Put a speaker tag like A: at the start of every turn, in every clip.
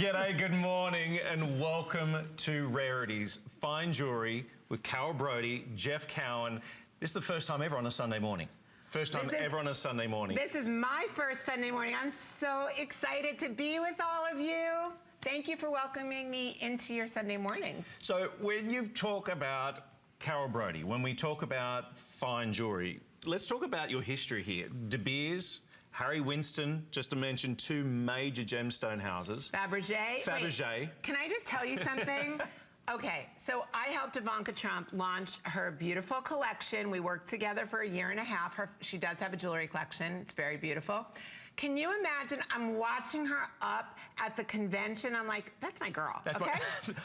A: G'day, good morning, and welcome to Rarities. Fine jewellery with Carol Brodie, Jeff Cowan. This is the first time ever on a Sunday morning. First time ever on a Sunday morning.
B: This is my first Sunday morning. I'm so excited to be with all of you. Thank you for welcoming me into your Sunday mornings.
A: So when you talk about Carol Brodie, when we talk about fine jewellery, let's talk about your history here. De Beers, Harry Winston, just to mention two major gemstone houses.
B: Fabergé. Wait, can I just tell you something? Okay, so I helped Ivanka Trump launch her beautiful collection. We worked together for a year and a half. She does have a jewelry collection. It's very beautiful. Can you imagine, I'm watching her up at the convention. I'm like, that's my girl, okay?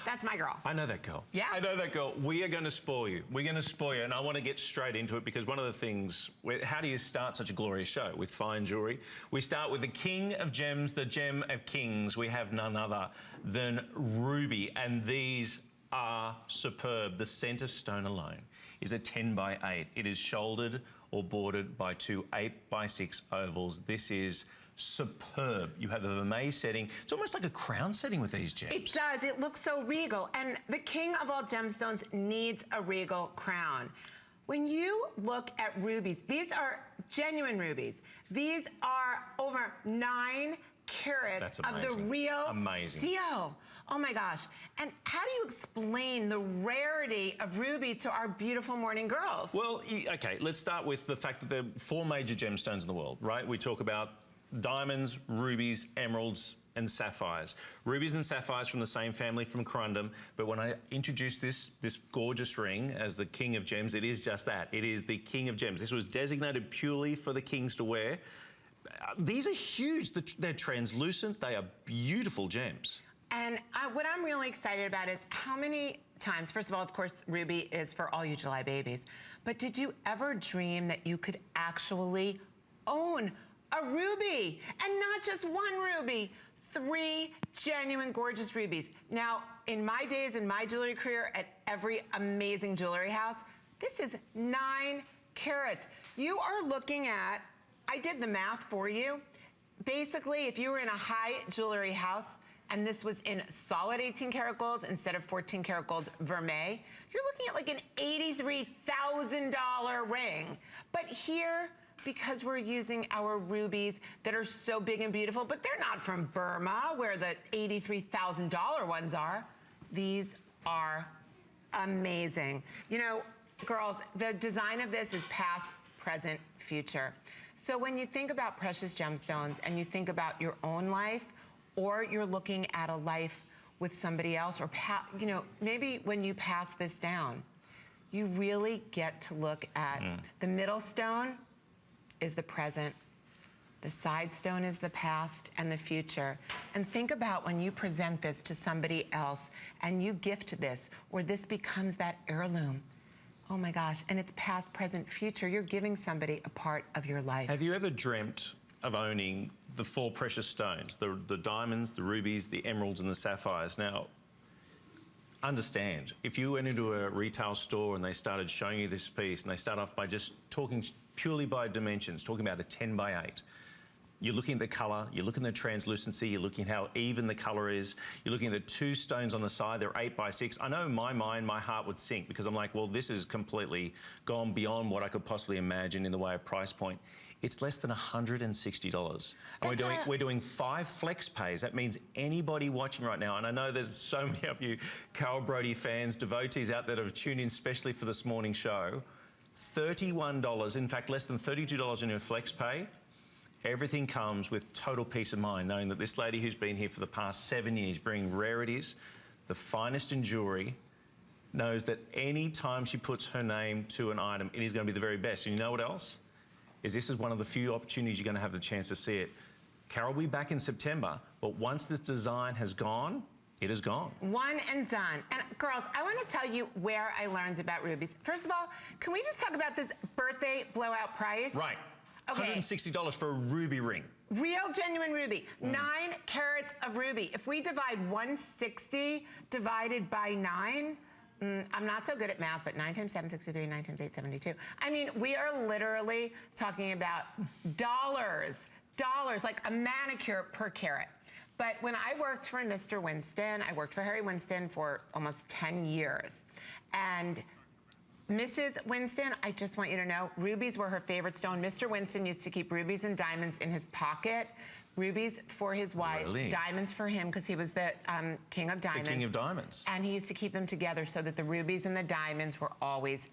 B: That's my girl.
A: I know that girl.
B: Yeah.
A: I know that girl. We are going to spoil you. We're going to spoil you. And I want to get straight into it because one of the things, how do you start such a glorious show with fine jewelry? We start with the king of gems, the gem of kings. We have none other than ruby. And these are superb. The centre stone alone is a 10 by 8. It is shouldered or bordered by two 8 by 6 ovals. This is superb. You have the vermeil setting. It's almost like a crown setting with these gems.
B: It does. It looks so regal. And the king of all gemstones needs a regal crown. When you look at rubies, these are genuine rubies. These are over 9 carats of the real deal. Oh my gosh. And how do you explain the rarity of ruby to our beautiful morning girls?
A: Well, okay, let's start with the fact that there are 4 major gemstones in the world, right? We talk about diamonds, rubies, emeralds, and sapphires. Rubies and sapphires from the same family, from corundum, but when I introduced this gorgeous ring as the king of gems, it is just that. It is the king of gems. This was designated purely for the kings to wear. These are huge. They're translucent. They are beautiful gems.
B: And what I'm really excited about is how many times, first of all, of course, ruby is for all you July babies, but did you ever dream that you could actually own a ruby? And not just one ruby, 3 genuine gorgeous rubies. Now, in my days, in my jewelry career, at every amazing jewelry house, this is 9 carats. You are looking at, I did the math for you. Basically, if you were in a high jewelry house, and this was in solid 18 karat gold instead of 14 karat gold vermeil, you're looking at like an $83,000 ring. But here, because we're using our rubies that are so big and beautiful, but they're not from Burma, where the $83,000 ones are, these are amazing. You know, girls, the design of this is past, present, future. So when you think about precious gemstones and you think about your own life, or you're looking at a life with somebody else, or you know, maybe when you pass this down, you really get to look at the middle stone is the present, the side stone is the past and the future. And think about when you present this to somebody else and you gift this, or this becomes that heirloom. Oh my gosh, and it's past, present, future. You're giving somebody a part of your life.
A: Have you ever dreamt of owning the 4 precious stones, the diamonds, the rubies, the emeralds, and the sapphires? Now, understand, if you went into a retail store and they started showing you this piece, and they start off by just talking purely by dimensions, talking about a 10 by 8, you're looking at the colour, you're looking at the translucency, you're looking at how even the colour is, you're looking at the 2 stones on the side, they're 8 by 6. I know in my mind, my heart would sink because I'm like, well, this is completely gone beyond what I could possibly imagine in the way of price point. It's less than $160. And we're doing 5 flex pays. That means anybody watching right now, and I know there's so many of you Carol Brodie fans, devotees out there that have tuned in especially for this morning show, $31, in fact, less than $32 in your flex pay. Everything comes with total peace of mind, knowing that this lady who's been here for the past 7 years, bringing rarities, the finest in jewelry, knows that any time she puts her name to an item, it is going to be the very best. And you know what else? This is one of the few opportunities you're going to have the chance to see it. Carol will be back in September, but once this design has gone, it is gone. One
B: and done. And girls, I want to tell you where I learned about rubies. First of all, can we just talk about this birthday blowout price?
A: Right.
B: Okay.
A: $160 for a ruby ring.
B: Real genuine ruby, 9 carats of ruby. If we divide 160 divided by 9, I'm not so good at math, but 9 times 7, 63, 9 times 8, 72. I mean, we are literally talking about dollars, like a manicure per carat. But when I worked for Mr. Winston, I worked for Harry Winston for almost 10 years. And Mrs. Winston, I just want you to know, rubies were her favorite stone. Mr. Winston used to keep rubies and diamonds in his pocket. Rubies for his wife,
A: Really?
B: diamonds for him, because he was the king of diamonds.
A: The king of diamonds.
B: And he used to keep them together so that the rubies and the diamonds were always